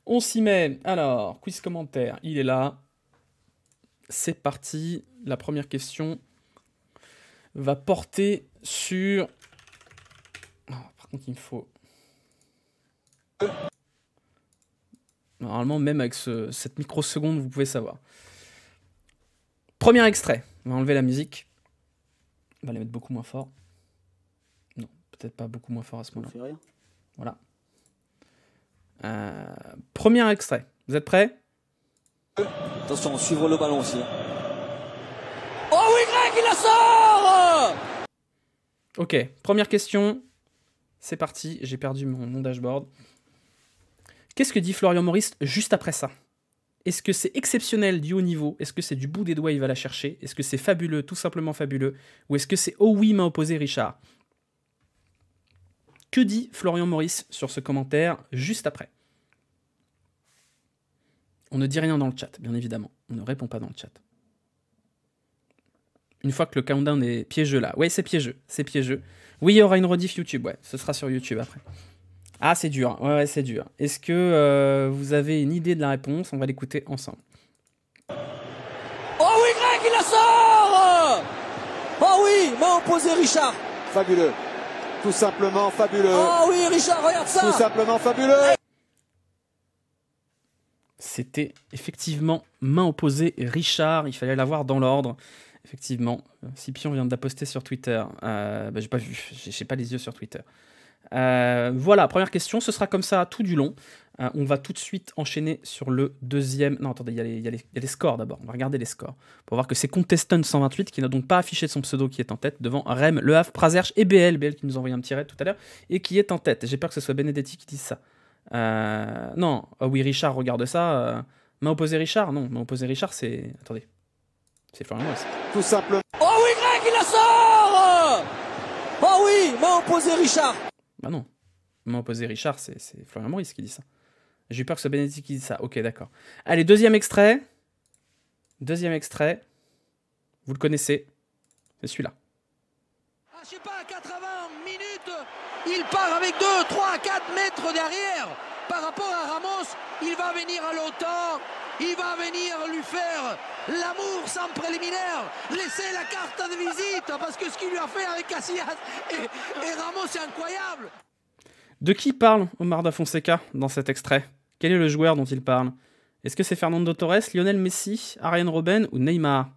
On s'y met. Alors, quiz commentaire, il est là. C'est parti. La première question va porter sur... Oh, par contre, il me faut... Normalement, même avec cette microseconde, vous pouvez savoir. Premier extrait. On va enlever la musique. On va la mettre beaucoup moins fort. Non, peut-être pas beaucoup moins fort à ce moment-là. Voilà. Premier extrait. Vous êtes prêts? Attention, suivre le ballon aussi. Oh oui, Greg, il la sort! Ok, première question. C'est parti, j'ai perdu mon dashboard. Qu'est-ce que dit Florian Maurice juste après ça? Est-ce que c'est exceptionnel du haut niveau? Est-ce que c'est du bout des doigts, il va la chercher? Est-ce que c'est fabuleux, tout simplement fabuleux? Ou est-ce que c'est oh oui, main opposée, Richard? Que dit Florian Maurice sur ce commentaire juste après? On ne dit rien dans le chat, bien évidemment. On ne répond pas dans le chat. Une fois que le countdown est piégeux là. Ouais, c'est piégeux, c'est piégeux. Oui, il y aura une rediff YouTube, ouais, ce sera sur YouTube après. Ah, c'est dur, ouais, c'est dur. Est-ce que vous avez une idée de la réponse? On va l'écouter ensemble. Oh oui, Greg, il la sort! Oh oui, main opposée, Richard. Fabuleux. Tout simplement fabuleux. Oh oui, Richard, regarde ça. Tout simplement fabuleux. C'était effectivement main opposée Richard. Il fallait l'avoir dans l'ordre. Effectivement, Scipion vient de la poster sur Twitter. J'ai pas vu, j'ai pas les yeux sur Twitter. Voilà, première question, ce sera comme ça tout du long. On va tout de suite enchaîner sur le deuxième... Non, attendez, il y a les scores d'abord. On va regarder les scores. Pour voir que c'est Contestant 128 qui n'a donc pas affiché son pseudo qui est en tête devant Rem, Le Havre, Prazerche et BL qui nous a envoyé un petit raid tout à l'heure et qui est en tête. J'ai peur que ce soit Benedetti qui dise ça. Non, oh oui, Richard, regarde ça. Main opposée Richard? Non, main opposée Richard, c'est... Attendez. C'est Florian Maurice. Tout simplement. Oh oui, Greg, il la sort! Oh oui, main opposée, Richard. Bah non. Main opposée Richard, c'est Florian Maurice qui dit ça. J'ai eu peur que ce soit Benedetti qui dise ça. Ok, d'accord. Allez, deuxième extrait. Deuxième extrait. Vous le connaissez. C'est celui-là. Ah, je sais pas, à 80 minutes, il part avec 2, 3, 4 mètres derrière. Par rapport à Ramos, il va venir à l'OTAN. Il va venir lui faire l'amour sans préliminaire, laisser la carte de visite, parce que ce qu'il lui a fait avec Casillas et Ramos, c'est incroyable. De qui parle Omar Da Fonseca dans cet extrait? Quel est le joueur dont il parle? Est-ce que c'est Fernando Torres, Lionel Messi, Arjen Robben ou Neymar?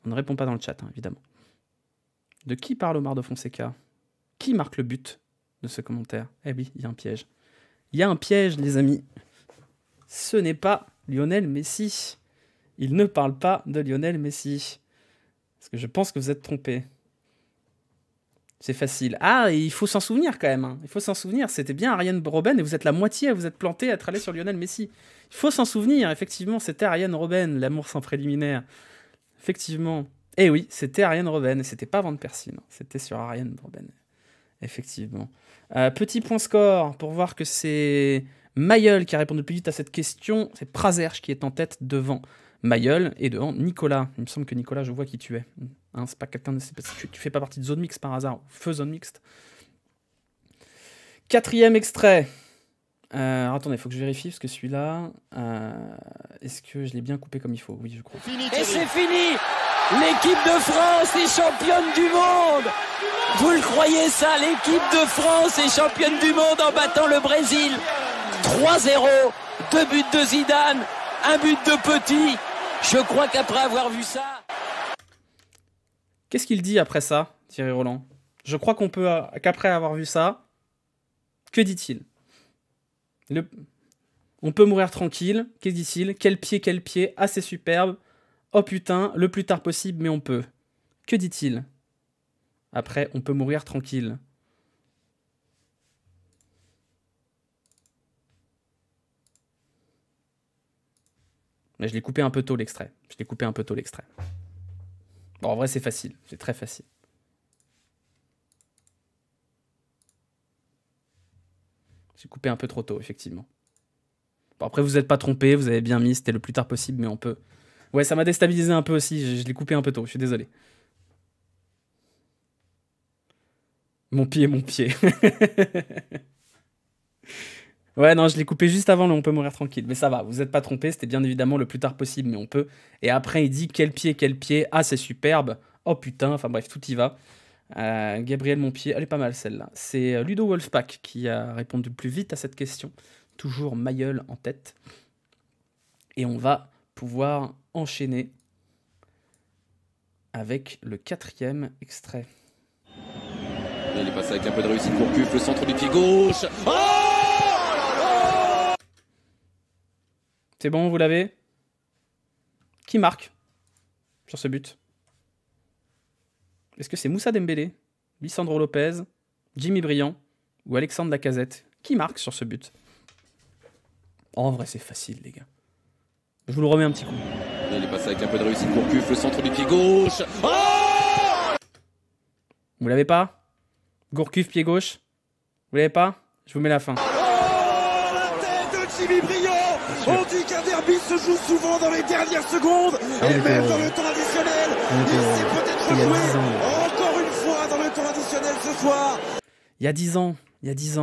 On ne répond pas dans le chat, hein, évidemment. De qui parle Omar Da Fonseca? Qui marque le but de ce commentaire? Eh oui, il y a un piège. Il y a un piège, les amis. Ce n'est pas Lionel Messi. Il ne parle pas de Lionel Messi. Parce que je pense que vous êtes trompés. C'est facile. Ah, et il faut s'en souvenir quand même. Hein. Il faut s'en souvenir. C'était bien Arjen Robben et vous êtes la moitié, vous êtes planté à être allé sur Lionel Messi. Il faut s'en souvenir. Effectivement, c'était Arjen Robben, l'amour sans préliminaire. Effectivement. Eh oui, c'était Arjen Robben. Et c'était pas Van Persie. Non. C'était sur Arjen Robben. Effectivement. Petit point score pour voir que c'est Mayol qui a répondu le plus vite à cette question. C'est Prazerche qui est en tête devant Mayol et devant Nicolas. Il me semble que Nicolas, je vois qui tu es. Hein, c'est pas quelqu'un de... Tu fais pas partie de Zone Mixte par hasard. Feu Zone Mixte. Quatrième extrait. Attendez, il faut que je vérifie parce que celui-là... Est-ce que je l'ai bien coupé comme il faut? Oui, je crois. Et c'est fini. L'équipe de France est championne du monde. Vous le croyez ça? L'équipe de France est championne du monde en battant le Brésil. 3-0, 2 buts de Zidane, 1 but de Petit. Je crois qu'après avoir vu ça... Qu'est-ce qu'il dit après ça, Thierry Roland? Je crois qu'après avoir vu ça, que dit-il? On peut mourir tranquille. Que dit-il? Quel pied, assez superbe. Oh putain, le plus tard possible, mais on peut. Que dit-il? Après, on peut mourir tranquille. Mais je l'ai coupé un peu tôt l'extrait. Bon, en vrai, c'est facile. C'est très facile. J'ai coupé un peu trop tôt, effectivement. Bon, après, vous n'êtes pas trompé, vous avez bien mis, c'était le plus tard possible, mais on peut. Ouais, ça m'a déstabilisé un peu aussi, je l'ai coupé un peu tôt, je suis désolé. Mon pied. Ouais, non, je l'ai coupé juste avant le On peut mourir tranquille. Mais ça va, vous n'êtes pas trompé, c'était bien évidemment le plus tard possible, mais on peut. Et après, il dit quel pied, ah, c'est superbe. Oh putain, enfin bref, tout y va. Gabriel Monpied, elle est pas mal celle-là. C'est Ludo Wolfpack qui a répondu le plus vite à cette question. Toujours Mayol en tête. Et on va pouvoir enchaîner avec le 4e extrait. Et il est passé avec un peu de réussite pour Cuf, le centre du pied gauche. C'est bon, vous l'avez? Qui marque sur ce but? Est-ce que c'est Moussa Dembélé, Lisandro Lopez, Jimmy Briand ou Alexandre Lacazette? Qui marque sur ce but? En vrai, c'est facile, les gars. Je vous le remets un petit coup. Et il est passé avec un peu de réussite pour Cuf, le centre du pied gauche. Vous l'avez pas? Gourcuff, pied gauche? Vous l'avez pas? Je vous mets la fin. Oh, la tête de Jimmy Briand. On dit qu'un derby se joue souvent dans les dernières secondes. Et même dans le temps additionnel. Il s'est peut-être joué encore une fois dans le temps additionnel ce soir. Il y a 10 ans,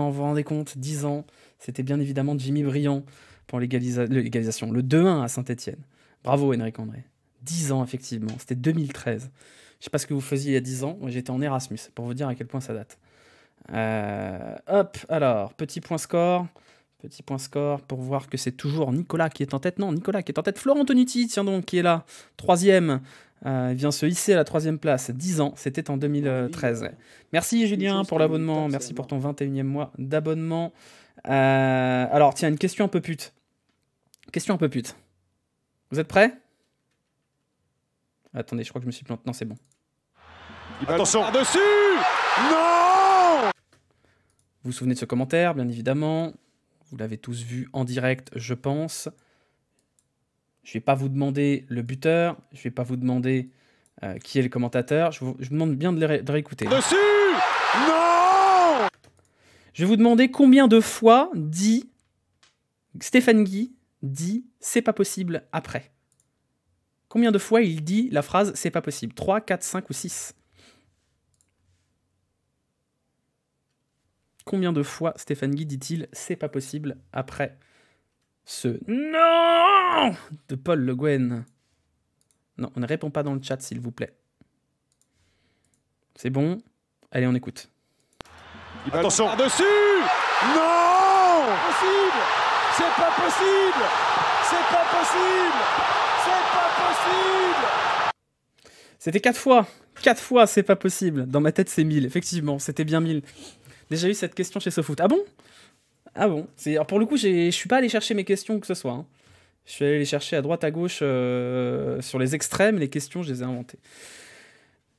vous vous rendez compte? 10 ans, c'était bien évidemment Jimmy Briand pour l'égalisation. Le 2-1 à Saint-Etienne. Bravo, Henrik André. 10 ans, effectivement. C'était 2013. Je sais pas ce que vous faisiez il y a 10 ans. Moi, j'étais en Erasmus, pour vous dire à quel point ça date. Hop, alors, petit point score. Petit point score pour voir que c'est toujours Nicolas qui est en tête. Non, Nicolas qui est en tête. Florent Tonucci, tiens donc, qui est là. 3e. Il vient se hisser à la 3e place. 10 ans, c'était en 2013. Ouais. Merci Julien pour l'abonnement. Merci pour ton 21e mois d'abonnement. Alors, tiens, une question un peu pute. Question un peu pute. Vous êtes prêts? Attendez, je crois que je me suis planté. Non, c'est bon. Attention, par-dessus. Non. Vous vous souvenez de ce commentaire, bien évidemment. Vous l'avez tous vu en direct, je pense. Je ne vais pas vous demander le buteur. Je ne vais pas vous demander qui est le commentateur. Je vous demande bien de réécouter. Dessus. Non. Je vais vous demander combien de fois dit Stéphane Guy dit « c'est pas possible » après. Combien de fois il dit la phrase « c'est pas possible » 3, 4, 5 ou 6? Combien de fois Stéphane Guy dit-il « c'est pas possible » après ce « non » de Paul Le Guen? Non, on ne répond pas dans le chat, s'il vous plaît. C'est bon? Allez, on écoute. Attention, par-dessus. Non. Possible. C'est pas possible. C'est pas possible. C'est pas possible. C'était 4 fois. 4 fois, c'est pas possible. Dans ma tête, c'est 1000. Effectivement, c'était bien 1000. Déjà eu cette question chez SoFoot. Ah bon? Ah bon? Alors pour le coup, je suis pas allé chercher mes questions ou que ce soit. Hein. Je suis allé les chercher à droite, à gauche, sur les extrêmes. Les questions, je les ai inventées.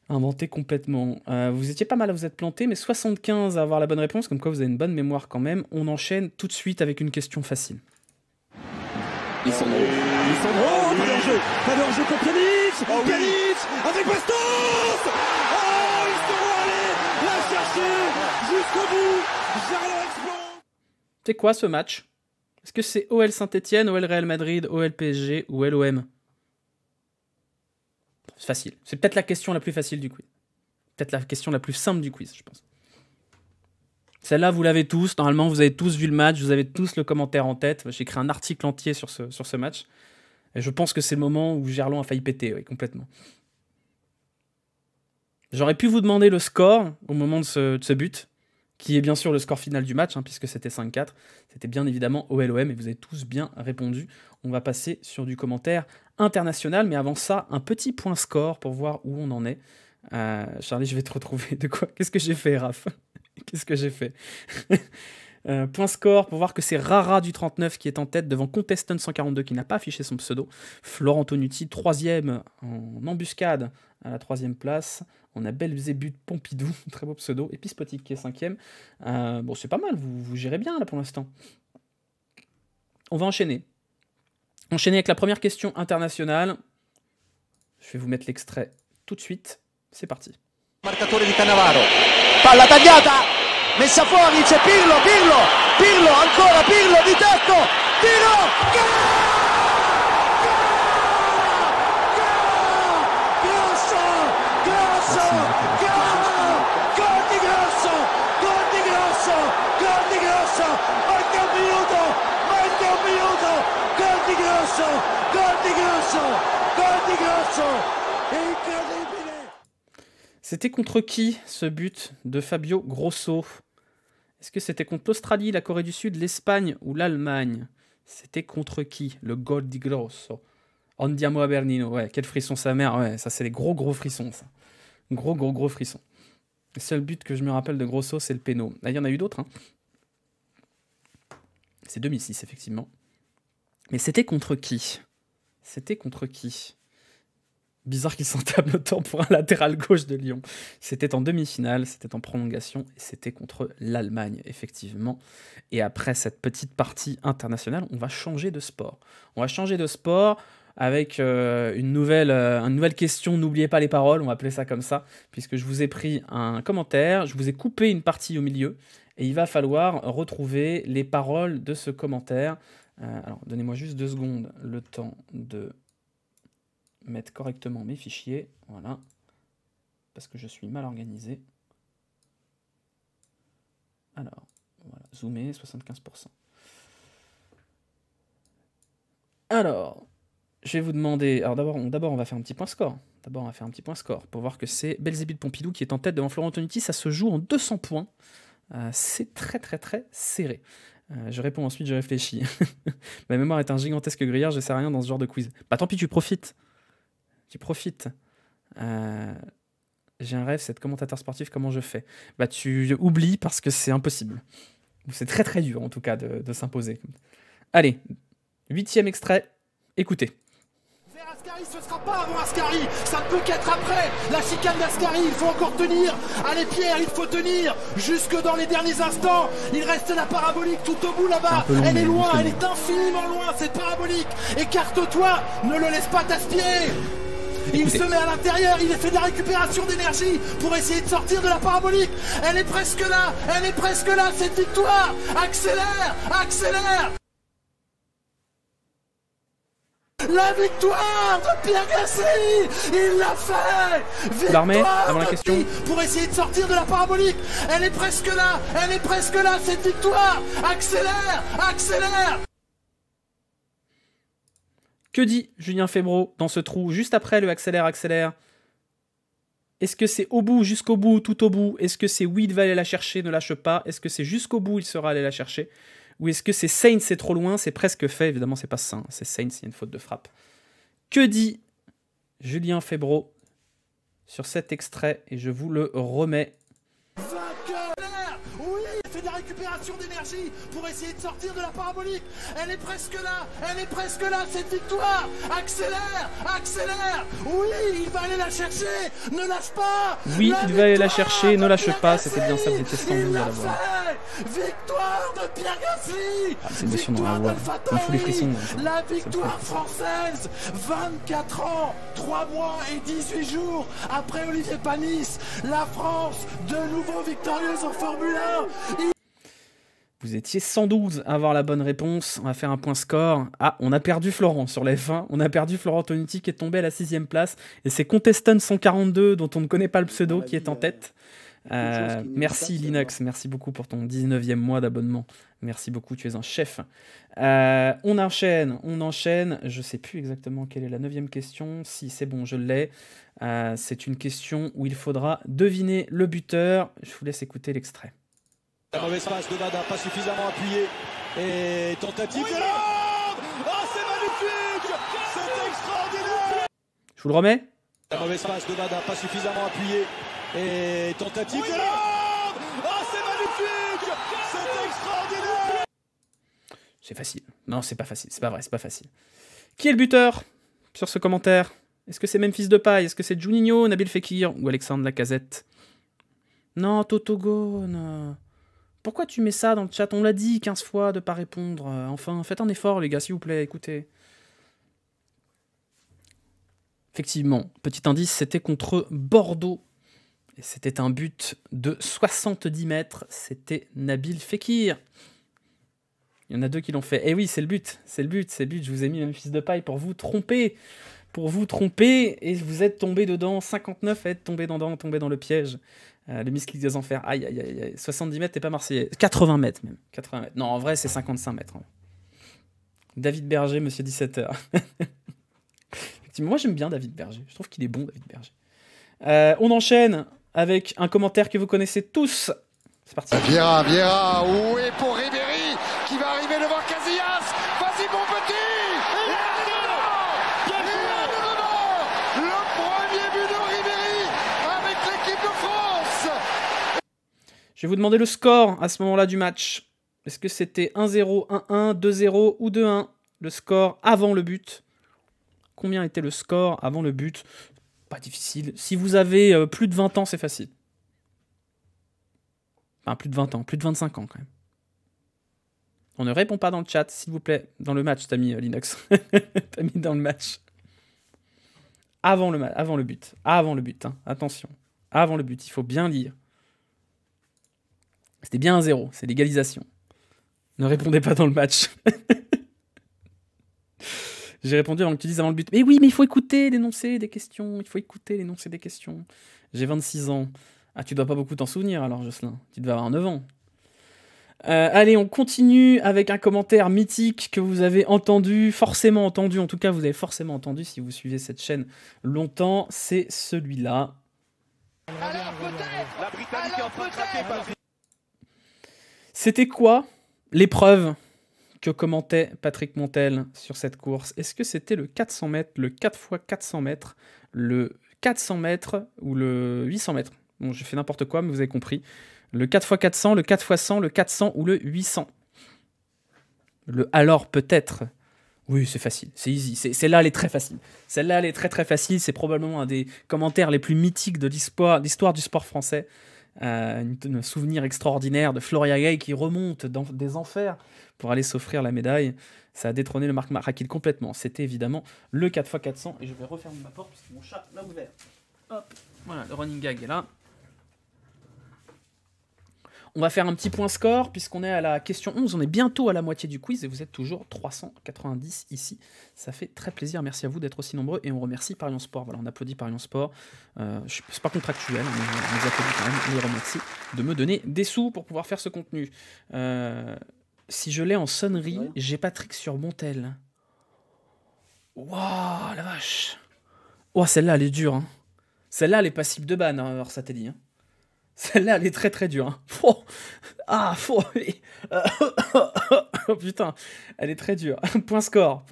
Inventées complètement. Vous étiez pas mal à vous être planté, mais 75 à avoir la bonne réponse, comme quoi vous avez une bonne mémoire quand même. On enchaîne tout de suite avec une question facile. Lisandro. Oh, pas d'enjeu. Pas d'enjeu pour Pjanic. Pjanic avec Bastos. Oh, ils seront allés la chercher jusqu'au bout. Jarlot explose. C'est quoi ce match? Est-ce que c'est OL Saint-Etienne, OL Real Madrid, OL PSG ou LOM? C'est facile. C'est peut-être la question la plus facile du quiz. Peut-être la question la plus simple du quiz, je pense. Celle-là, vous l'avez tous. Normalement, vous avez tous vu le match. Vous avez tous le commentaire en tête. J'ai écrit un article entier sur ce match. Et je pense que c'est le moment où Gerland a failli péter, oui, complètement. J'aurais pu vous demander le score au moment de ce but, qui est bien sûr le score final du match, hein, puisque c'était 5-4. C'était bien évidemment OLOM, et vous avez tous bien répondu. On va passer sur du commentaire international, mais avant ça, un petit point score pour voir où on en est. Charlie, je vais te retrouver. De quoi? Qu'est-ce que j'ai fait, Raph? Qu'est-ce que j'ai fait? Point score pour voir que c'est Rara du 39 qui est en tête devant Contestant 142 qui n'a pas affiché son pseudo. Florent Tonucci, 3e en embuscade à la 3e place. On a Belzébuth Pompidou, très beau pseudo. Et Pispotic qui est 5e. Bon, c'est pas mal, vous gérez bien là pour l'instant. On va enchaîner. Enchaîner avec la première question internationale. Je vais vous mettre l'extrait tout de suite. C'est parti. Marcatore di Cannavaro, palla tagliata, messa fuori, c'è Pirlo, ancora Pirlo di tacco, tiro, gol di Grosso, al minuto Grosso, gol di Grosso, gol di Grosso, incredibile. C'était contre qui ce but de Fabio Grosso? Est-ce que c'était contre l'Australie, la Corée du Sud, l'Espagne ou l'Allemagne? C'était contre qui le gol di Grosso? Andiamo a Berlino, ouais, quel frisson sa mère, ouais, ça c'est les gros frissons, ça. Gros frissons. Le seul but que je me rappelle de Grosso, c'est le péno. Ah, il y en a eu d'autres, hein. C'est 2006, effectivement. Mais c'était contre qui? C'était contre qui? Bizarre qu'il s'entame autant pour un latéral gauche de Lyon. C'était en demi-finale, c'était en prolongation, et c'était contre l'Allemagne, effectivement. Et après cette petite partie internationale, on va changer de sport. On va changer de sport avec une nouvelle question. N'oubliez pas les paroles, on va appeler ça comme ça, puisque je vous ai pris un commentaire, je vous ai coupé une partie au milieu, et il va falloir retrouver les paroles de ce commentaire. Alors, donnez-moi juste 2 secondes, le temps de mettre correctement mes fichiers, voilà, parce que je suis mal organisé. Alors, voilà, zoomer, 75%. Alors, je vais vous demander, alors d'abord on va faire un petit point score. D'abord on va faire un petit point score pour voir que c'est Belzébuth Pompidou qui est en tête devant Florent Antonucci. Ça se joue en 200 points. C'est très serré. Je réponds ensuite, je réfléchis. Ma mémoire est un gigantesque grillard, je sais rien dans ce genre de quiz. Bah tant pis, tu profites. Tu profites. J'ai un rêve, c'est être commentateur sportif, comment je fais? Bah tu oublies parce que c'est impossible. C'est très dur en tout cas de s'imposer. Allez, 8e extrait, écoutez. Vers Ascari, ce sera pas avant Ascari, ça ne peut qu'être après. La chicane d'Ascari, il faut encore tenir. Allez Pierre, il faut tenir jusque dans les derniers instants. Il reste la parabolique tout au bout là-bas. Elle est loin, elle est infiniment loin cette parabolique. Écarte-toi, ne le laisse pas t'aspirer. Il se met à l'intérieur, il fait de la récupération d'énergie pour essayer de sortir de la parabolique. Elle est presque là, cette victoire. Accélère. La victoire de Pierre Gasly, il l'a fait. L'armée, avant la question. Pour essayer de sortir de la parabolique. Elle est presque là, cette victoire. Accélère. Que dit Julien Febvre dans ce trou, juste après le accélère? Est-ce que c'est au bout, jusqu'au bout, tout au bout? Est-ce que c'est oui, il va aller la chercher, ne lâche pas? Est-ce que c'est jusqu'au bout, il sera allé la chercher? Ou est-ce que c'est Sainz, c'est trop loin, c'est presque fait? Évidemment, c'est pas ça, c'est Sainz, il y a une faute de frappe. Que dit Julien Febvre sur cet extrait? Et je vous le remets. Oui, il fait de la récupération d'énergie pour essayer de sortir de la parabolique. Elle est presque là, cette victoire. Accélère. Oui, il va aller la chercher. Ne lâche pas. Oui, il va aller la chercher, ne lâche pas. C'était bien ça, vous étiez scandaleux à la voix. Victoire de Pierre Gasly. C'est émotion dans la voix. Il me fout les frissons. La victoire française. 24 ans, 3 mois et 18 jours après Olivier Panis. La France, de nouveau victorieuse en Formule 1. Vous étiez 112 à avoir la bonne réponse. On va faire un point score. Ah, on a perdu Florent sur les F1. On a perdu Florent Antonucci qui est tombé à la 6e place. Et c'est Contestant 142 dont on ne connaît pas le pseudo qui est en tête. Merci Linux, merci beaucoup pour ton 19e mois d'abonnement. Merci beaucoup, tu es un chef. On enchaîne. Je sais plus exactement quelle est la 9e question. Si, c'est bon, je l'ai. C'est une question où il faudra deviner le buteur. Je vous laisse écouter l'extrait. La mauvaise passe de Vada, pas suffisamment appuyé. Et tentative de Hollande. Oh, c'est magnifique. C'est extraordinaire. Je vous le remets. La mauvaise passe de Vada, pas suffisamment appuyé. Et tentative de Hollande. Oh, c'est magnifique. C'est extraordinaire. C'est facile. Non, c'est pas facile. C'est pas vrai, c'est pas facile. Qui est le buteur sur ce commentaire? Est-ce que c'est Memphis Depay? Est-ce que c'est Juninho, Nabil Fekir ou Alexandre Lacazette? Non, Totogone. Pourquoi tu mets ça dans le chat? On l'a dit 15 fois de pas répondre. Enfin, faites un effort, les gars, s'il vous plaît, écoutez. Effectivement, petit indice, c'était contre Bordeaux. Et c'était un but de 70 mètres. C'était Nabil Fekir. Il y en a 2 qui l'ont fait. Eh oui, c'est le but. Je vous ai mis Memphis Depay pour vous tromper. Et vous êtes tombé dedans. 59 à être tombé dans le piège. Le Misklik des Enfers, aïe, 70 mètres, t'es pas marseillais. 80 mètres même. 80 mètres. Non, en vrai, c'est 55 mètres. David Berger, monsieur 17h. Effectivement, moi j'aime bien David Berger. Je trouve qu'il est bon, David Berger. On enchaîne avec un commentaire que vous connaissez tous. C'est parti. Vieira, oui pour Ribéry qui va arriver devant Casillas. Vas-y mon petit. Le premier but de Ribéry avec l'équipe de France. Je vais vous demander le score à ce moment-là du match. Est-ce que c'était 1-0, 1-1, 2-0 ou 2-1? Le score avant le but. Combien était le score avant le but? Pas difficile. Si vous avez plus de 20 ans, c'est facile. Enfin, plus de 20 ans, plus de 25 ans quand même. On ne répond pas dans le chat, s'il vous plaît. Dans le match, t'as mis Linux. T'as mis dans le match. Avant le but. Avant le but, hein. Attention. Avant le but, il faut bien lire. C'était bien 1-0, c'est l'égalisation. Ne répondez pas dans le match. J'ai répondu avant que tu dises avant le but. Mais oui, mais il faut écouter l'énoncé des questions. Il faut écouter l'énoncé des questions. J'ai 26 ans. Ah, tu dois pas beaucoup t'en souvenir alors, Jocelyn. Tu devais avoir 9 ans. Allez, on continue avec un commentaire mythique que vous avez entendu, forcément entendu. En tout cas, vous avez forcément entendu si vous suivez cette chaîne longtemps. C'est celui-là. Alors peut-être. La Britannique est en train de craquer, Patrick. C'était quoi l'épreuve que commentait Patrick Montel sur cette course? Est-ce que c'était le 400 mètres, le 4x400 mètres, le 400 mètres ou le 800 mètres? Bon, j'ai fait n'importe quoi, mais vous avez compris. Le 4x400, le 4x100, le 400 ou le 800? Le alors peut-être. Oui, c'est facile, c'est easy. Celle-là, elle est très facile. Celle-là, elle est très très facile. C'est probablement un des commentaires les plus mythiques de l'histoire du sport français. Un souvenir extraordinaire de Floria Gay qui remonte dans des enfers pour aller s'offrir la médaille. Ça a détrôné le Marc Raquil complètement. C'était évidemment le 4x400. Et je vais refermer ma porte parce que mon chat l'a ouvert. Hop, voilà, le running gag est là. On va faire un petit point score puisqu'on est à la question 11. On est bientôt à la moitié du quiz et vous êtes toujours 390 ici. Ça fait très plaisir. Merci à vous d'être aussi nombreux et on remercie Parion Sport. Voilà, on applaudit Parion Sport. C'est pas contractuel, mais on les applaudit quand même. On les remercie de me donner des sous pour pouvoir faire ce contenu. Si je l'ai en sonnerie, j'ai Patrick sur Montel. Waouh, la vache. Oh, celle-là, elle est dure. Hein. Celle-là, elle est passible de ban, hein, hors satellite. Hein. Celle-là, elle est très très dure. Hein. Oh putain, elle est très dure. Point score.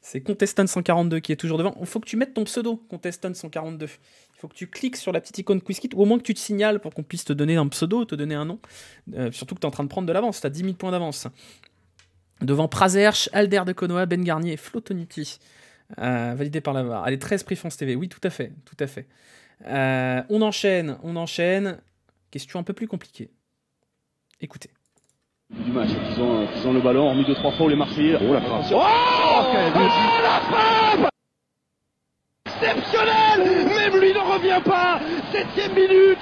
C'est Contestant 142 qui est toujours devant. Il faut que tu mettes ton pseudo, Contestant 142. Il faut que tu cliques sur la petite icône QuizKit, ou au moins que tu te signales pour qu'on puisse te donner un pseudo, te donner un nom. Surtout que tu es en train de prendre de l'avance, tu as 10 000 points d'avance. Devant Prazerch, Alder de Konoa, Ben Garnier et Flo Tonucci. Validé par la VAR. Allez, 13 prix France TV. Oui, tout à fait. On enchaîne. Question un peu plus compliquée. Écoutez. Du match, ils ont le ballon, remis 2-3 fois les Marseillais. Oh la frappe! La frappe! Exceptionnel! Même lui ne revient pas! 7e minute!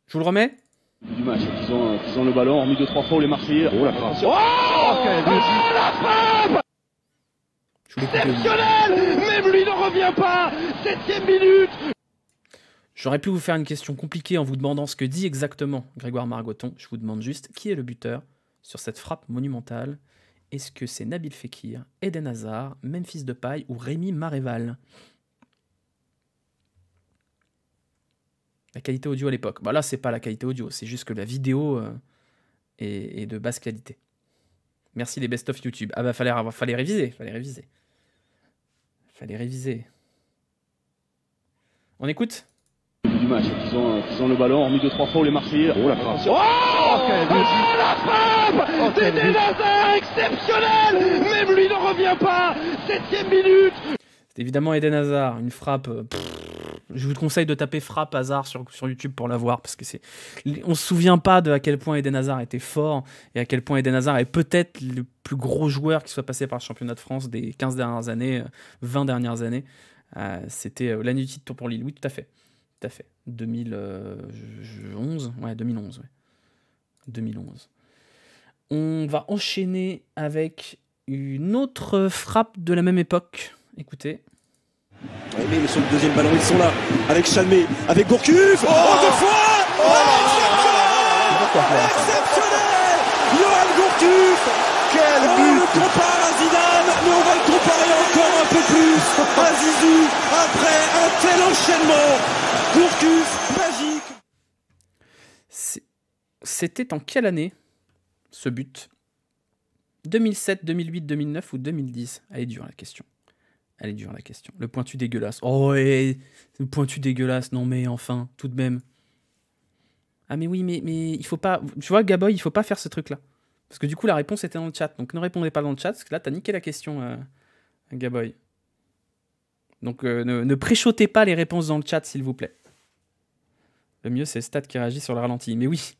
Je vous le remets? Du match, ils ont le ballon, remis 2-3 fois les Marseillais. Oh la frappe! La frappe! Exceptionnel! Même lui ne revient pas! 7e minute! J'aurais pu vous faire une question compliquée en vous demandant ce que dit exactement Grégoire Margoton. Je vous demande juste qui est le buteur sur cette frappe monumentale. Est-ce que c'est Nabil Fekir, Eden Hazard, Memphis Depay ou Rémi Maréval? La qualité audio à l'époque. Bah là, c'est pas la qualité audio, c'est juste que la vidéo est de basse qualité. Merci les best-of YouTube. Ah bah fallait réviser. On écoute? Du match, ils ont le ballon, remis 2-3 fois les Marseillais. Oh la frappe! La frappe! Eden Hazard exceptionnel! Même lui ne revient pas! 7e minute! C'est évidemment Eden Hazard, une frappe. Je vous conseille de taper frappe Hazard sur YouTube pour la voir parce que on se souvient pas de à quel point Eden Hazard était fort et à quel point Eden Hazard est peut-être le plus gros joueur qui soit passé par le championnat de France des 15 dernières années, 20 dernières années. C'était l'année du titre pour Lille. Oui, tout à fait. 2011. Ouais, 2011. Ouais. 2011. On va enchaîner avec une autre frappe de la même époque. Écoutez. Oui, mais sur le deuxième ballon, ils sont là. Avec Chalmé, avec Gourcuff. Deux fois. Exceptionnel. Yoann Gourcuff. Quel but compare à Zidane, mais on va le comparer encore un peu plus à Zizou après un tel enchaînement. Gourcuff, magique. C'était en quelle année ce but? 2007, 2008, 2009 ou 2010? Elle est dure la question. Elle est dure la question. Le pointu dégueulasse. Oh, et le pointu dégueulasse. Non mais enfin, tout de même. Ah mais oui, mais il faut pas... Tu vois, Gaboy, il faut pas faire ce truc-là. Parce que du coup, la réponse était dans le chat. Donc ne répondez pas dans le chat, parce que là, t'as niqué la question, Gaboy. Donc ne préchotez pas les réponses dans le chat, s'il vous plaît. Le mieux, c'est Stade qui réagit sur le ralenti. Mais oui,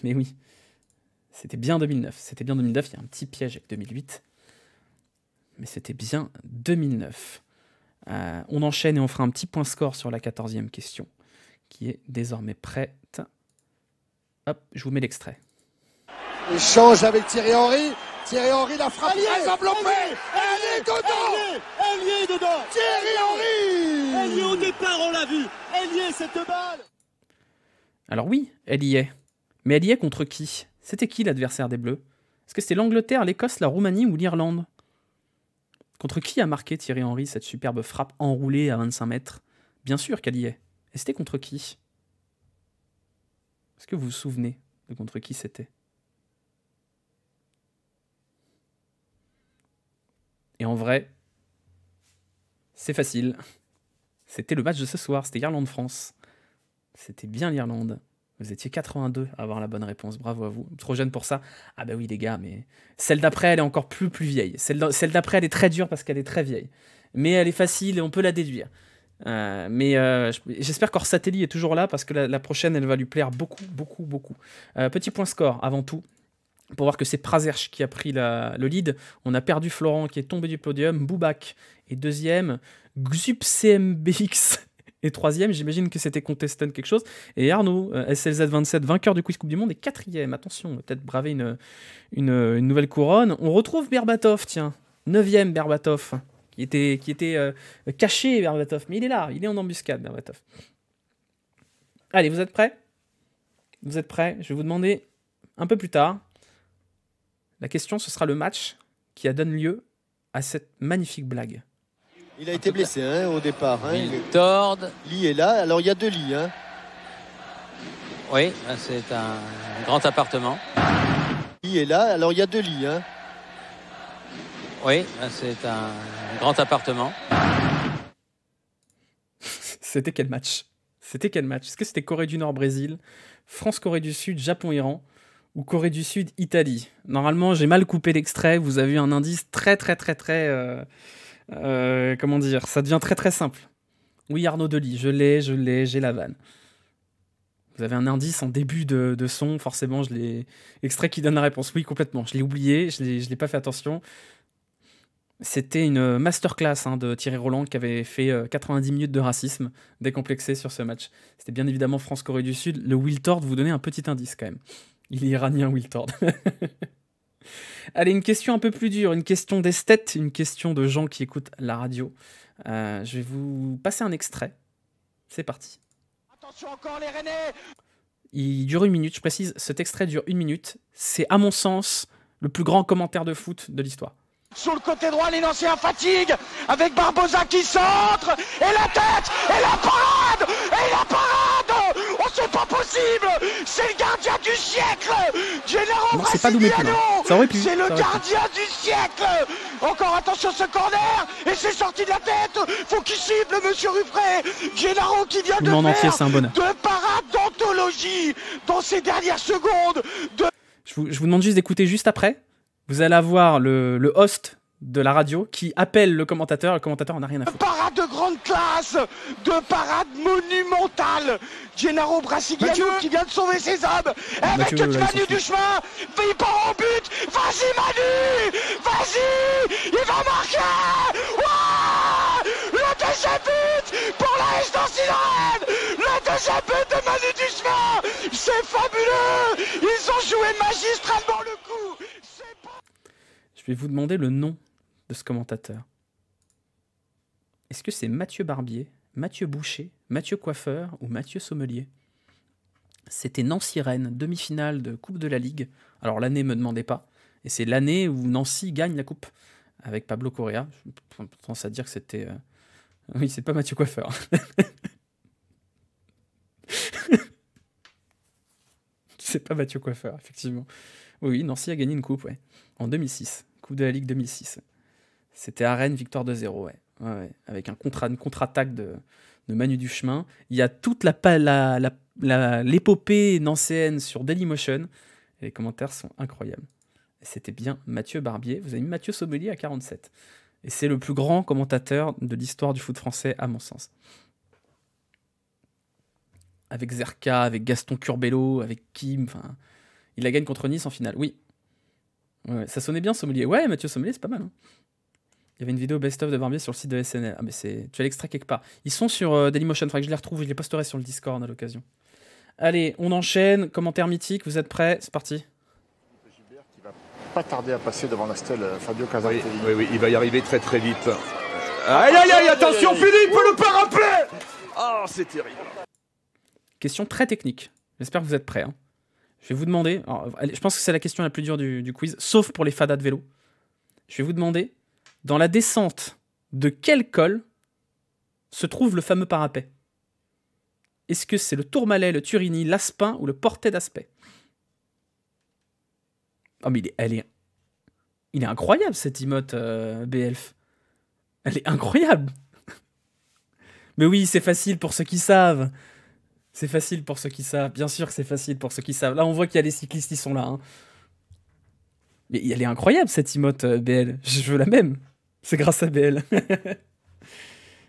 mais oui. C'était bien 2009. C'était bien 2009, il y a un petit piège avec 2008. Mais c'était bien 2009. On enchaîne et on fera un petit point score sur la 14e question, qui est désormais prête. Hop, je vous mets l'extrait. Échange avec Thierry Henry. Thierry Henry la frappe très enveloppée. Elle est dedans. Elle y est dedans. Thierry Henry. Elle y est au départ, on l'a vu. Elle y est cette balle. Alors oui, elle y est. Mais elle y est contre qui? C'était qui l'adversaire des Bleus? Est-ce que c'était l'Angleterre, l'Écosse, la Roumanie ou l'Irlande? Contre qui a marqué Thierry Henry cette superbe frappe enroulée à 25 mètres? Bien sûr qu'elle y est. Et c'était contre qui? Est-ce que vous vous souvenez de contre qui c'était? Et en vrai, c'est facile. C'était le match de ce soir, c'était Irlande-France. C'était bien l'Irlande. Vous étiez 82 à avoir la bonne réponse, bravo à vous. Trop jeune pour ça. Ah bah oui les gars, mais celle d'après elle est encore plus vieille. Celle d'après elle est très dure parce qu'elle est très vieille. Mais elle est facile et on peut la déduire. J'espère qu'Orsatelli est toujours là parce que la prochaine elle va lui plaire beaucoup. Petit point score avant tout. Pour voir que c'est Prazerch qui a pris le lead. On a perdu Florent qui est tombé du podium. Boubac est deuxième. XUPCMBX est troisième. J'imagine que c'était Contestant quelque chose. Et Arnaud, SLZ27, vainqueur du quiz Coupe du Monde, est quatrième. Attention, on va peut-être braver une nouvelle couronne. On retrouve Berbatov, tiens. 9e Berbatov. Qui était caché, Berbatov. Mais il est là, il est en embuscade, Berbatov. Allez, vous êtes prêts? Vous êtes prêts? Je vais vous demander un peu plus tard. La question, ce sera le match qui a donné lieu à cette magnifique blague. Il a été blessé au départ. Wiltord. Lee est là, alors il y a 2 lits. Oui, c'est un grand appartement. Lee est là, alors il y a 2 lits. Oui, c'est un grand appartement. C'était quel match? Est-ce que c'était Corée du Nord-Brésil, France-Corée du Sud, Japon-Iran ou Corée du Sud-Italie? Normalement, j'ai mal coupé l'extrait. Vous avez eu un indice très... comment dire? Ça devient très simple. Oui, Arnaud Delis, je l'ai, j'ai la vanne. Vous avez un indice en début de son, forcément, je l'ai... Extrait qui donne la réponse. Oui, complètement. Je l'ai oublié, je l'ai pas fait attention. C'était une masterclass de Thierry Roland qui avait fait 90 minutes de racisme décomplexé sur ce match. C'était bien évidemment France-Corée du Sud. Le Wiltord vous donnait un petit indice quand même. Il est iranien, Wiltord. Allez, une question un peu plus dure, une question d'esthète, une question de gens qui écoutent la radio. Je vais vous passer un extrait. C'est parti. Attention encore les Rennais. Il dure 1 minute, je précise, cet extrait dure 1 minute. C'est à mon sens le plus grand commentaire de foot de l'histoire. Sur le côté droit, les Nancéens fatigue avec Barbosa qui centre et la tête et la parade. Oh, c'est pas possible. C'est le gardien du siècle. Gennaro Non, c'est pas Doumé-Poulain. Ça aurait pu. C'est le gardien du siècle. Encore attention ce corner et c'est sorti de la tête. Faut qu'il cible monsieur Ruffray. Gennaro qui vient de faire 2 parades d'anthologie dans ces dernières secondes. Je vous demande juste d'écouter juste après. Vous allez avoir le host de la radio qui appelle le commentateur en a rien à foutre. Parade de grande classe, de parade monumentale. Gennaro Brassigliano qui vient de sauver ses hommes. Avec Manu du chemin, il part en but. Vas-y Manu, vas-y, il va marquer. Le deuxième but pour la S d'Ancy-Lorraine. Le deuxième but de Manu du chemin. C'est fabuleux. Ils ont joué magistralement le coup. Je vais vous demander le nom de ce commentateur. Est-ce que c'est Mathieu Barbier, Mathieu Boucher, Mathieu Coiffeur ou Mathieu Sommelier? C'était Nancy-Rennes, demi-finale de Coupe de la Ligue. Alors l'année, me demandez pas. Et c'est l'année où Nancy gagne la coupe avec Pablo Correa. J'ai tendance à dire que c'était... Oui, c'est pas Mathieu Coiffeur. C'est pas Mathieu Coiffeur, effectivement. Oui, Nancy a gagné une coupe, ouais. En 2006. Coupe de la Ligue 2006. C'était à Rennes, victoire 2-0, ouais. Ouais. Avec une contre-attaque de Manu Duchemin. Il y a toute l'épopée nancéenne sur Dailymotion. Et les commentaires sont incroyables. Et c'était bien Mathieu Barbier. Vous avez mis Mathieu Sommelier à 47. Et c'est le plus grand commentateur de l'histoire du foot français, à mon sens. Avec Zerka, avec Gaston Curbelo, avec Kim, enfin... Il la gagne contre Nice en finale, oui. Ouais, ça sonnait bien, Sommelier. Ouais, Mathieu Sommelier, c'est pas mal. Hein. Il y avait une vidéo best-of de Barbier sur le site de SNL. Ah, mais tu as l'extrait quelque part. Ils sont sur Dailymotion, il faudrait que je les retrouve, je les posterai sur le Discord à l'occasion. Allez, on enchaîne. Commentaire mythique, vous êtes prêts? C'est parti. Gilbert qui va pas tarder à passer devant la stèle Fabio Casartelli. Oui, il va y arriver très très vite. Aïe, aïe, aïe, attention, Philippe, le parapet. Oh, c'est terrible. Question très technique. J'espère que vous êtes prêts. Hein. Je vais vous demander, alors, je pense que c'est la question la plus dure du quiz, sauf pour les fadas de vélo. Je vais vous demander, dans la descente de quel col se trouve le fameux parapet? Est-ce que c'est le Tourmalet, le Turini, l'Aspin ou le Portet d'Aspet? Oh mais il est incroyable cette emote BELF. Elle est incroyable. Mais oui, c'est facile pour ceux qui savent. C'est facile pour ceux qui savent. Bien sûr que c'est facile pour ceux qui savent. Là, on voit qu'il y a les cyclistes qui sont là. Hein. Mais elle est incroyable, cette emote BL. Je veux la même. C'est grâce à BL.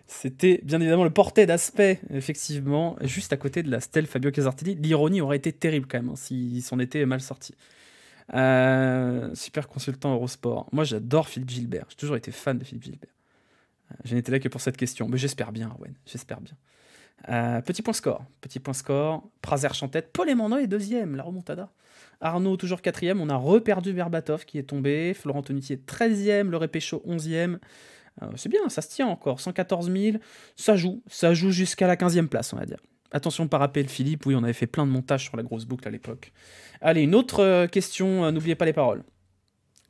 C'était bien évidemment le Portet d'Aspet, effectivement, juste à côté de la stèle Fabio Casartelli. L'ironie aurait été terrible quand même, hein, s'il s'en était mal sorti. Super consultant Eurosport. Moi, j'adore Philippe Gilbert. J'ai toujours été fan de Philippe Gilbert. Je n'étais là que pour cette question. Mais j'espère bien, Arwen. J'espère bien. Petit point score. Prazer Chantette. Paul Emmanuel est deuxième, la remontada. Arnaud toujours quatrième. On a reperdu Berbatov qui est tombé. Florent Tonuti est 13e. Le Répécho 11e. C'est bien, ça se tient encore. 114 000. Ça joue jusqu'à la 15e place, on va dire. Attention, parapet, Philippe. Oui, on avait fait plein de montages sur la grosse boucle à l'époque. Allez, une autre question. N'oubliez pas les paroles.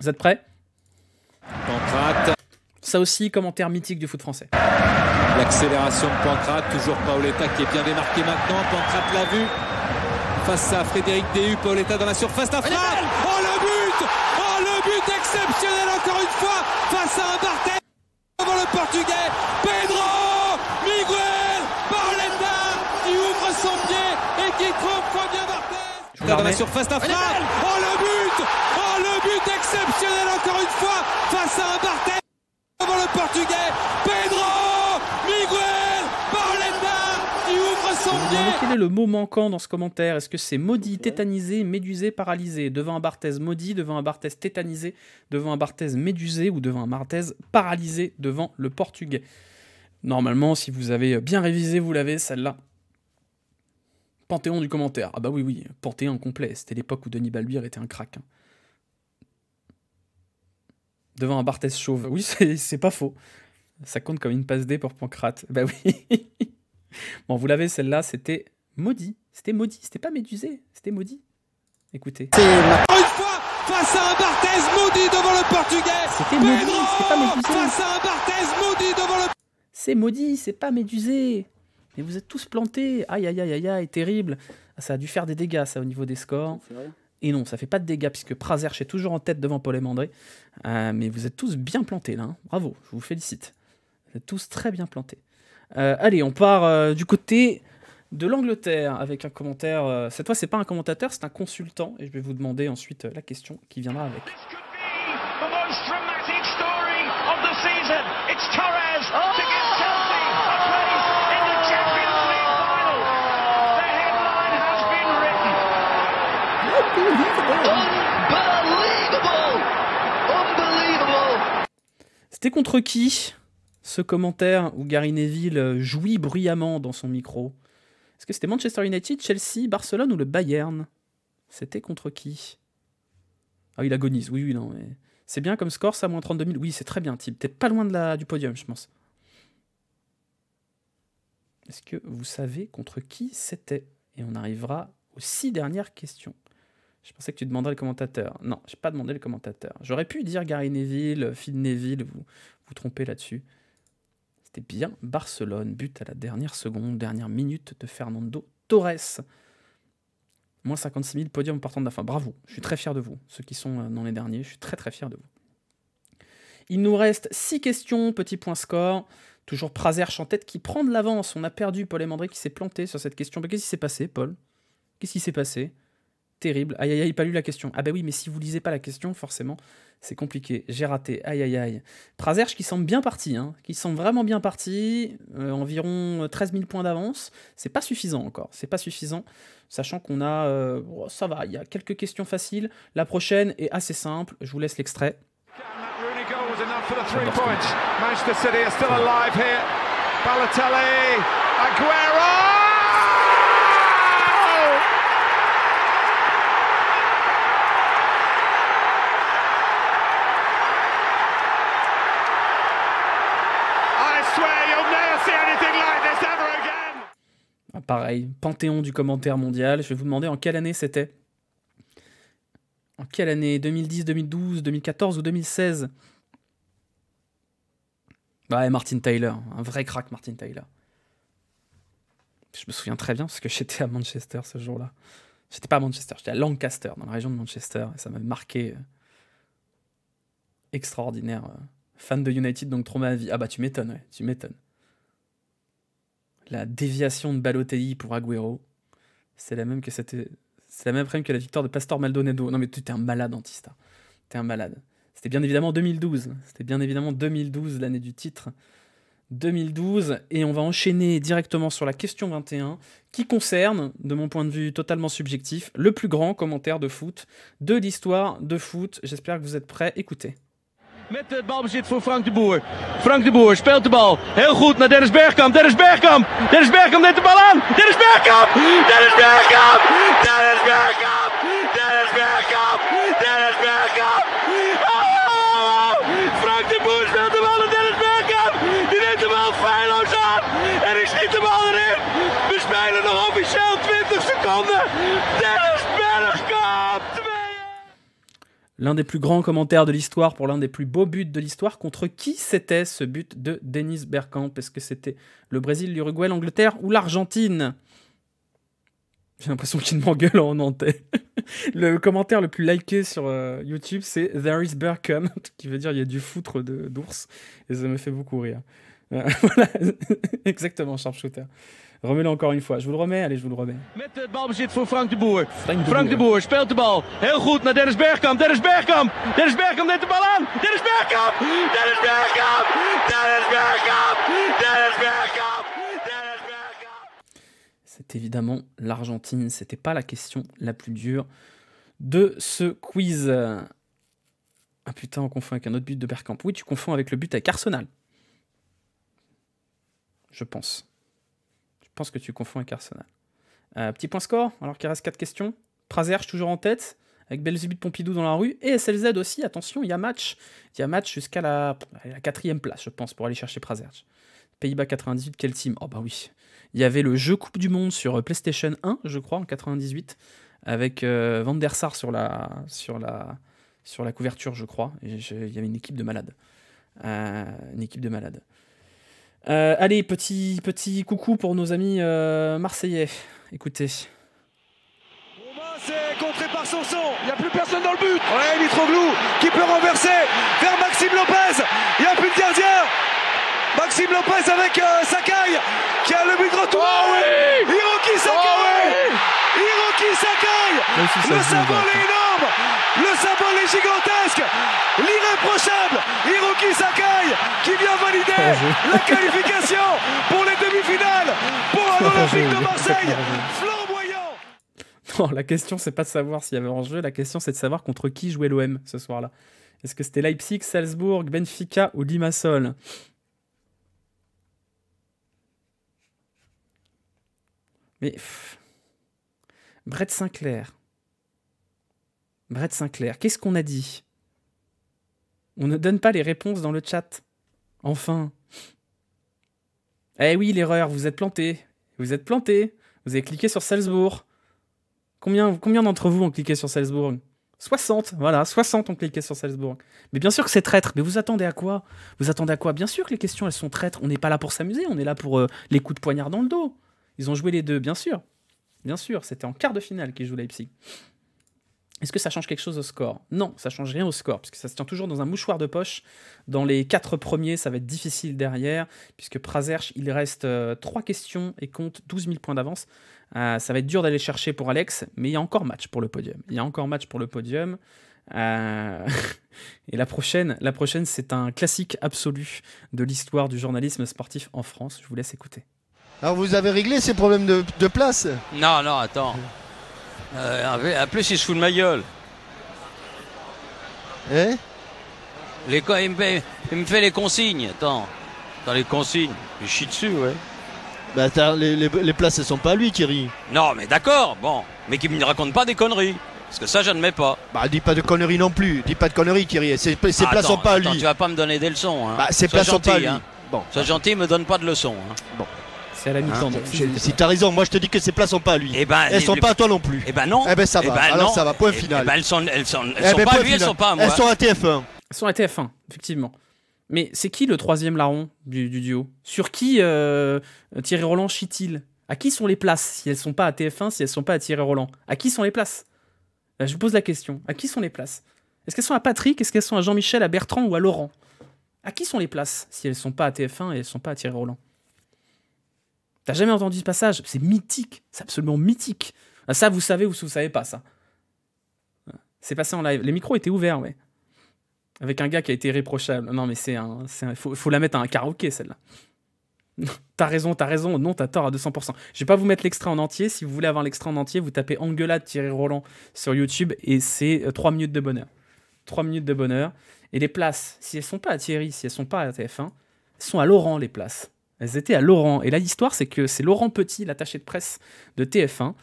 Vous êtes prêts? Pancrate. Ça aussi, commentaire mythique du foot français. L'accélération de Pancrate, toujours Paoletta qui est bien démarqué maintenant. Pancrate l'a vu. Face à Frédéric Déhu, Paoletta dans la surface, la frappe. Oh le but exceptionnel encore une fois face à un Barthez devant le Portugais. Pedro Miguel Paoletta qui ouvre son pied et qui trompe Fabien Barthez. Dans la surface, la frappe. Oh le but exceptionnel encore une fois face à un Barthez devant le Portugais. Pedro Miguel Paoletta qui ouvre son pied. Quel est le mot manquant dans ce commentaire? Est-ce que c'est maudit, tétanisé, médusé, paralysé? Devant un Barthez maudit, devant un Barthez tétanisé, devant un Barthez médusé ou devant un Barthez paralysé devant le Portugais? Normalement, si vous avez bien révisé, vous l'avez, celle-là. Panthéon du commentaire. Ah bah oui, Panthéon complet. C'était l'époque où Denis Balbir était un crack. Hein. Devant un Barthez chauve. Oui, c'est pas faux. Ça compte comme une passe D pour Pancrate. Bah oui. Bon, vous l'avez, celle-là, c'était maudit. C'était pas médusé, c'était maudit. Écoutez. Encore une fois, face à un Barthez maudit devant le Portugais. C'était maudit, c'était pas médusé. Face à un Barthez maudit devant le... C'est maudit, c'est pas médusé. Mais vous êtes tous plantés. Aïe, terrible. Ça a dû faire des dégâts, ça, au niveau des scores. Et non, ça fait pas de dégâts, puisque Prazerch est toujours en tête devant Paul Emandré. Mais vous êtes tous bien plantés, là. Hein. Bravo, je vous félicite. Vous êtes tous très bien plantés. Allez, on part du côté de l'Angleterre avec un commentaire. Cette fois, c'est pas un commentateur, c'est un consultant. Et je vais vous demander ensuite la question qui viendra avec. C'était contre qui ce commentaire où Gary Neville jouit bruyamment dans son micro? Est-ce que c'était Manchester United, Chelsea, Barcelone ou le Bayern? C'était contre qui? Ah, il agonise, oui, non, mais... C'est bien comme score, ça, moins 32 000. Oui, c'est très bien, type. T'es pas loin du podium, je pense. Est-ce que vous savez contre qui c'était? Et on arrivera aux 6 dernières questions. Je pensais que tu demanderais le commentateur. Non, j'ai pas demandé le commentateur. J'aurais pu dire Gary Neville, Phil Neville, vous trompez là-dessus. C'était bien Barcelone, but à la dernière seconde, dernière minute de Fernando Torres. Moins 56 000 podiums partant de la fin. Bravo, je suis très fier de vous. Ceux qui sont dans les derniers, je suis très très fier de vous. Il nous reste 6 questions, petit point score. Toujours Prazerch en tête qui prend de l'avance. On a perdu Paul Emandré qui s'est planté sur cette question. Mais qu'est-ce qui s'est passé, Paul? Qu'est-ce qui s'est passé? Terrible. Aïe aïe aïe, pas lu la question. Ah bah oui, mais si vous lisez pas la question, forcément, c'est compliqué. J'ai raté. Aïe aïe aïe. Prazerch qui semble bien parti, hein. Qui semble vraiment bien parti. Environ 13 000 points d'avance. C'est pas suffisant encore. C'est pas suffisant. Sachant qu'on a... ça va, il y a quelques questions faciles. La prochaine est assez simple. Je vous laisse l'extrait. Manchester City are still alive here. Balotelli, Aguero! I swear you'll never see anything like this ever again. Ah, pareil, panthéon du commentaire mondial. Je vais vous demander en quelle année c'était. En quelle année? 2010, 2012, 2014 ou 2016? Ouais, Martin Tyler, un vrai crack Martin Tyler. Je me souviens très bien parce que j'étais à Manchester ce jour-là. J'étais pas à Manchester, j'étais à Lancaster, dans la région de Manchester, et ça m'a marqué. Extraordinaire. Fan de United, donc trop ma vie. Ah bah tu m'étonnes, ouais, tu m'étonnes. La déviation de Balotelli pour Agüero, c'est la même que la victoire de Pastor Maldonado. Non mais tu t'es un malade, Antista. T'es un malade. C'était bien évidemment 2012. C'était bien évidemment 2012, l'année du titre. 2012. Et on va enchaîner directement sur la question 21, qui concerne, de mon point de vue totalement subjectif, le plus grand commentaire de foot de l'histoire de foot. J'espère que vous êtes prêts. Écoutez. Met het balbezit voor Frank de Boer. Frank de Boer speelt de bal. Heel goed naar Dennis Bergkamp. Dennis Bergkamp. Dennis Bergkamp neemt de bal aan. Dennis Bergkamp. Dennis Bergkamp. Dennis Bergkamp. Dennis Bergkamp. Dennis Bergkamp. Oh! Frank de Boer speelt de bal naar Dennis Bergkamp. Die neemt de bal feilloos aan. En ik schiet de bal erin. We spelen nog officieel 20 seconden. Dennis Bergkamp. L'un des plus grands commentaires de l'histoire pour l'un des plus beaux buts de l'histoire. Contre qui c'était ce but de Dennis Bergkamp? Est-ce que c'était le Brésil, l'Uruguay, l'Angleterre ou l'Argentine? J'ai l'impression qu'il m'engueule en nantais. Le commentaire le plus liké sur YouTube, c'est There is Bergkamp, qui veut dire il y a du foutre d'ours. Et ça me fait beaucoup rire. Voilà, exactement, sharpshooter. Remets-le encore une fois. Je vous le remets. Allez, je vous le remets. Met het balbezit voor Frank de Boer. Frank de Boer speelt de bal. Heel goed naar Dennis Bergkamp. Dennis Bergkamp. Dennis Bergkamp neemt de bal aan. Dennis Bergkamp. Dennis Bergkamp. Dennis Bergkamp. Dennis Bergkamp. Dennis Bergkamp. C'est évidemment l'Argentine. C'était pas la question la plus dure de ce quiz. Ah putain, on confond avec un autre but de Bergkamp. Oui, tu confonds avec le but avec Arsenal. Je pense. Je pense que tu confonds avec Arsenal. Petit point score, alors qu'il reste 4 questions. Prazerch toujours en tête, avec Belzébuth Pompidou dans la rue. Et SLZ aussi, attention, il y a match. Il y a match jusqu'à la 4e place, je pense, pour aller chercher Prazerch. Pays-Bas 98, quel team? Oh bah oui. Il y avait le jeu Coupe du Monde sur PlayStation 1, je crois, en 98, avec Van der Sar sur la couverture, je crois. Et il y avait une équipe de malades. Allez, petit coucou pour nos amis marseillais. Écoutez. C'est contré par Sanson. Il n'y a plus personne dans le but. Ouais, Mitroglou qui peut renverser vers Maxime Lopez. Il n'y a plus de gardien. Maxime Lopez avec Sakai qui a le but de retour. Oh oui, Hiroki Sakai. Oh oui, Hiroki Sakai. Le symbole est énorme. Le symbole est gigantesque. L'irréprochable Hiroki Sakai qui vient valider la qualification pour les demi-finales pour un Olympique de Marseille flamboyant. Non, la question c'est pas de savoir s'il y avait enjeu, la question c'est de savoir contre qui jouait l'OM ce soir-là. Est-ce que c'était Leipzig, Salzbourg, Benfica ou Limassol? Mais Brett Sinclair, qu'est-ce qu'on a dit? On ne donne pas les réponses dans le chat. Enfin. Eh oui, l'erreur, vous êtes planté. Vous avez cliqué sur Salzbourg. Combien d'entre vous ont cliqué sur Salzbourg? 60, voilà, 60 ont cliqué sur Salzbourg. Mais bien sûr que c'est traître, mais vous attendez à quoi? Bien sûr que les questions, elles sont traîtres. On n'est pas là pour s'amuser, on est là pour les coups de poignard dans le dos. Ils ont joué les deux, bien sûr. Bien sûr, c'était en quart de finale qu'ils jouent Leipzig. Est-ce que ça change quelque chose au score? Non, ça change rien au score, puisque ça se tient toujours dans un mouchoir de poche. Dans les 4 premiers, ça va être difficile derrière, puisque Pražerš, il reste 3 questions et compte 12 000 points d'avance. Ça va être dur d'aller chercher pour Alex, mais il y a encore match pour le podium. Et la prochaine, c'est un classique absolu de l'histoire du journalisme sportif en France. Je vous laisse écouter. Alors vous avez réglé ces problèmes de place? Non, attends. En plus, il se fout de ma gueule. Eh? Il me fait les consignes. Attends, les consignes. Il chie dessus, ouais. Bah les places, elles sont pas à lui, Thierry. Non, mais d'accord, bon. Mais qu'il me raconte pas des conneries. Parce que ça, j'admets pas. Bah dis pas de conneries non plus. Dis pas de conneries, Thierry. Ces places sont pas à lui. Attends, tu vas pas me donner des leçons. Hein. Bah ces places sont pas à lui. Hein. Bon. Sois gentil, me donne pas de leçons. Hein. Bon. C'est à la mi-temps. Si t'as raison, moi je te dis que ces places sont pas à lui. Elles sont pas à toi non plus. Eh ben non. Eh ben ça va. Alors non. ça va. Point final. Elles sont pas à lui, elles sont pas à moi. Elles sont à TF1. Elles sont à TF1, effectivement. Mais c'est qui le troisième larron du duo? Sur qui Thierry Roland chie-t-il? À qui sont les places si elles sont pas à TF1, si elles sont pas à Thierry Roland? À qui sont les places? Là, je vous pose la question. À qui sont les places? Est-ce qu'elles sont à Patrick? Est-ce qu'elles sont à Jean-Michel, à Bertrand ou à Laurent? À qui sont les places si elles sont pas à TF1 et elles sont pas à Thierry Roland? T'as jamais entendu ce passage? C'est mythique. C'est absolument mythique. Ça, vous savez ou vous savez pas, ça. C'est passé en live. Les micros étaient ouverts, ouais. Avec un gars qui a été irréprochable. Non, mais faut la mettre à un karaoké, celle-là. T'as raison. Non, t'as tort à 200%. Je vais pas vous mettre l'extrait en entier. Si vous voulez avoir l'extrait en entier, vous tapez Engueulade Thierry Roland sur YouTube et c'est 3 minutes de bonheur. 3 minutes de bonheur. Et les places, si elles sont pas à Thierry, si elles sont pas à TF1, elles sont à Laurent, les places. Elles étaient à Laurent. Et là, l'histoire, c'est que c'est Laurent Petit, l'attaché de presse de TF1,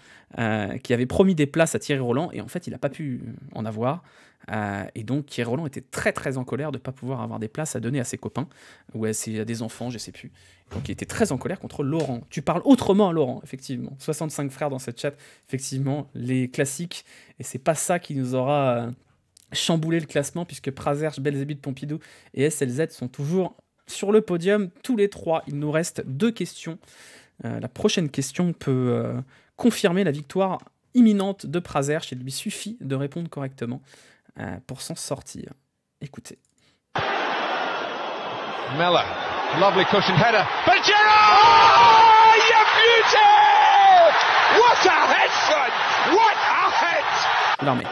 qui avait promis des places à Thierry Roland. Et en fait, il n'a pas pu en avoir. Et donc, Thierry Roland était très, très en colère de ne pas pouvoir avoir des places à donner à ses copains. Ou à des enfants, je ne sais plus. Donc, il était très en colère contre Laurent. Tu parles autrement à Laurent, effectivement. 65 frères dans cette chat. Effectivement, les classiques. Et c'est pas ça qui nous aura chamboulé le classement, puisque Pražerš, Belzébuth, Pompidou et SLZ sont toujours sur le podium, tous les 3. Il nous reste 2 questions. La prochaine question peut confirmer la victoire imminente de Pražerš. Il lui suffit de répondre correctement pour s'en sortir. Écoutez. Mella, lovely cushion header. But Gerrard! Oh, you beauty! What a head, son! What a head! L'armée.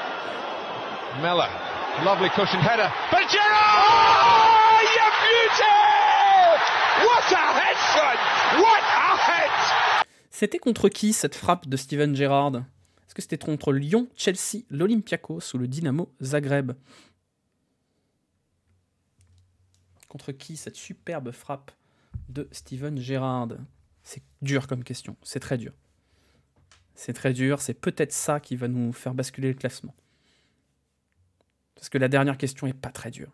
Mella, lovely cushion header. But Gerrard! Oh, you beauty! What a head, son! What a head! C'était contre qui cette frappe de Steven Gerrard? Est-ce que c'était contre Lyon, Chelsea, l'Olympiakos ou le Dynamo Zagreb? Contre qui cette superbe frappe de Steven Gerrard? C'est dur comme question, c'est très dur. C'est très dur, c'est peut-être ça qui va nous faire basculer le classement. Parce que la dernière question est pas très dure.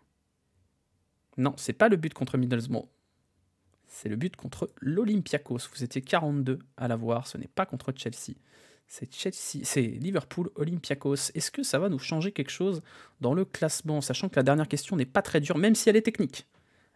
Non, c'est pas le but contre Middlesbrough. C'est le but contre l'Olympiakos. Vous étiez 42 à l'avoir, ce n'est pas contre Chelsea. C'est Liverpool, Olympiakos. Est-ce que ça va nous changer quelque chose dans le classement, sachant que la dernière question n'est pas très dure, même si elle est technique.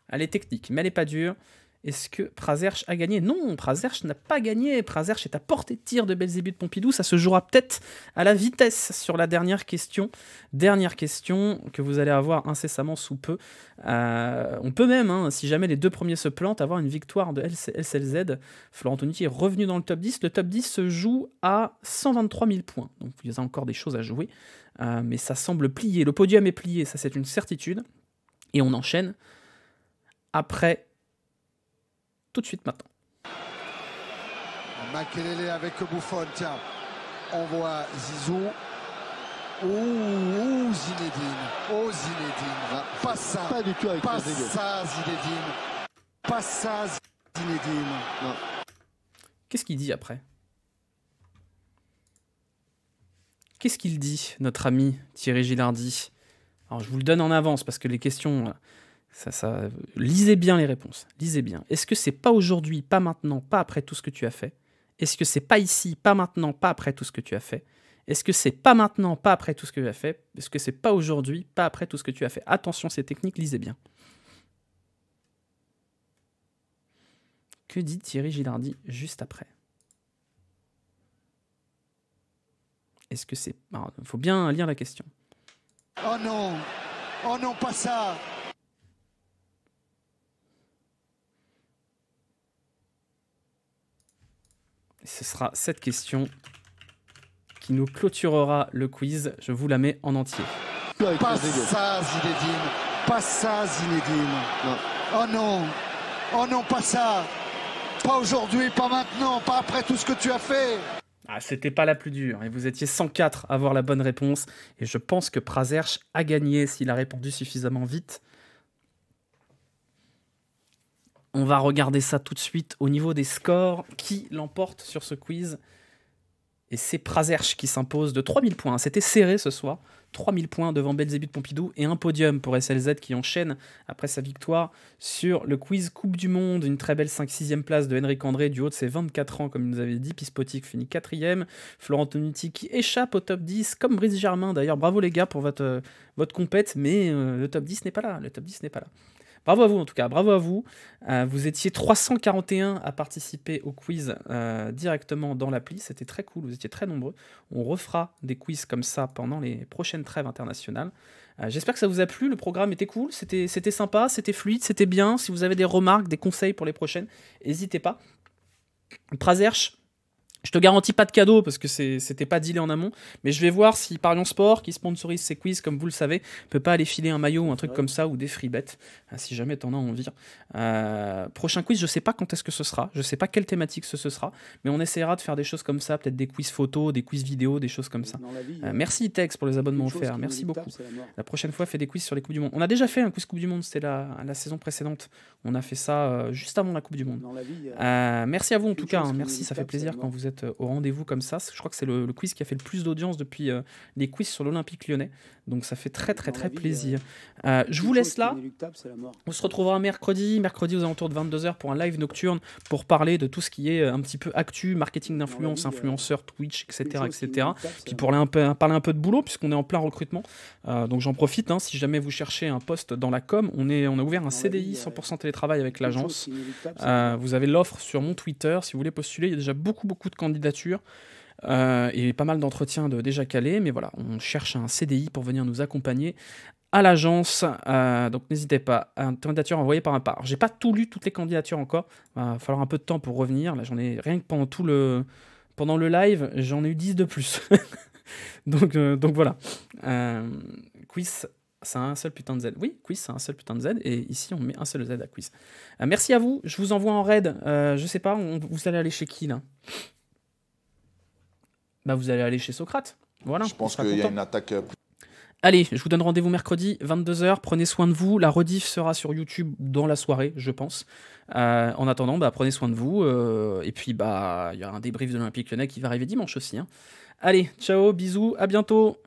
Elle est technique, mais elle n'est pas dure. Est-ce que Pražerš a gagné? Non, Pražerš n'a pas gagné. Pražerš est à portée de tir de Belzébuth Pompidou. Ça se jouera peut-être à la vitesse sur la dernière question. Dernière question que vous allez avoir incessamment sous peu. On peut même, si jamais les 2 premiers se plantent, avoir une victoire de SLZ. Florent Antonucci est revenu dans le top 10. Le top 10 se joue à 123 000 points. Donc il y a encore des choses à jouer. Mais ça semble plier. Le podium est plié, ça c'est une certitude. Et on enchaîne après... tout de suite maintenant. Makelele avec Buffon, tiens. On voit Zizou. Ouh, Zinedine. Oh, Zinedine. Pas ça. Pas du tout avec pas ça, Zinedine. Pas ça, Zinedine. Non. Qu'est-ce qu'il dit après? Qu'est-ce qu'il dit, notre ami Thierry Gilardi? Alors, je vous le donne en avance parce que les questions... lisez bien les réponses, lisez bien. Est-ce que c'est pas aujourd'hui, pas maintenant, pas après tout ce que tu as fait? Est-ce que c'est pas ici, pas maintenant, pas après tout ce que tu as fait? Est-ce que c'est pas maintenant, pas après tout ce que tu as fait? Est-ce que c'est pas aujourd'hui, pas après tout ce que tu as fait? Attention, ces techniques, lisez bien. Que dit Thierry Gilardi juste après? Est-ce que c'est... Il faut bien lire la question. Oh non! Oh non, pas ça! Et ce sera cette question qui nous clôturera le quiz. Je vous la mets en entier. Pas ça, Zinedine! Pas ça, Zinedine! Non. Oh non! Oh non, pas ça! Pas aujourd'hui, pas maintenant, pas après tout ce que tu as fait! Ah, c'était pas la plus dure. Et vous étiez 104 à avoir la bonne réponse. Et je pense que Prazerch a gagné s'il a répondu suffisamment vite. On va regarder ça tout de suite au niveau des scores. Qui l'emporte sur ce quiz? Et c'est Prazerch qui s'impose de 3000 points. C'était serré ce soir. 3000 points devant Belzébuth Pompidou et un podium pour SLZ qui enchaîne après sa victoire sur le quiz Coupe du Monde. Une très belle 5-6e place de Henrik André du haut de ses 24 ans, comme il nous avait dit. Pispotic finit 4e. Florent Tonuti qui échappe au top 10, comme Brice Germain d'ailleurs. Bravo les gars pour votre compète, mais le top 10 n'est pas là. Le top 10 n'est pas là. Bravo à vous en tout cas, bravo à vous. Vous étiez 341 à participer au quiz directement dans l'appli. C'était très cool, vous étiez très nombreux. On refera des quiz comme ça pendant les prochaines trêves internationales. J'espère que ça vous a plu, le programme était cool, c'était sympa, c'était fluide, c'était bien. Si vous avez des remarques, des conseils pour les prochaines, n'hésitez pas. Prazerch, je te garantis pas de cadeau parce que c'était pas dealé en amont, mais je vais voir si Parion Sport, qui sponsorise ces quiz, comme vous le savez, peut pas aller filer un maillot ou un truc comme ça, ou des free bets, si jamais t'en as envie. Prochain quiz, je sais pas quand est-ce que ce sera, je sais pas quelle thématique ce sera, mais on essaiera de faire des choses comme ça, peut-être des quiz photos, des quiz vidéo, des choses comme ça. Merci Tex pour les abonnements offerts, merci beaucoup. La prochaine fois, fais des quiz sur les Coupes du Monde. On a déjà fait un quiz Coupe du Monde, c'était la saison précédente. On a fait ça juste avant la Coupe du Monde. Merci à vous en tout cas, merci, ça fait plaisir quand vous êtes au rendez-vous comme ça. Je crois que c'est le quiz qui a fait le plus d'audience depuis les quiz sur l'Olympique Lyonnais. Donc ça fait très plaisir. Je vous laisse là. On se retrouvera mercredi aux alentours de 22h pour un live nocturne pour parler de tout ce qui est un petit peu actu, marketing d'influence, influenceurs, Twitch, etc. Puis pour parler un peu de boulot puisqu'on est en plein recrutement. Donc j'en profite, hein, si jamais vous cherchez un poste dans la com, on a ouvert un CDI 100% télétravail avec l'agence. Vous avez l'offre sur mon Twitter si vous voulez postuler. Il y a déjà beaucoup de candidatures. Et pas mal d'entretiens déjà calés, mais voilà, on cherche un CDI pour venir nous accompagner à l'agence, donc n'hésitez pas, candidature envoyée par un part. J'ai pas tout lu, toutes les candidatures encore, il va falloir un peu de temps pour revenir, là j'en ai rien que pendant le live, j'en ai eu 10 de plus. donc voilà, quiz, c'est un seul putain de Z. Oui, quiz, c'est un seul putain de Z, et ici on met un seul Z à quiz. Merci à vous, je vous envoie en raid, je sais pas, vous allez aller chez qui là? Bah vous allez aller chez Socrate. Voilà. Je pense qu'il y a une attaque. Allez, je vous donne rendez-vous mercredi, 22h. Prenez soin de vous. La rediff sera sur YouTube dans la soirée, je pense. En attendant, prenez soin de vous. Et puis, il y a un débrief de l'Olympique Lyonnais qui va arriver dimanche aussi. Hein. Allez, ciao, bisous, à bientôt.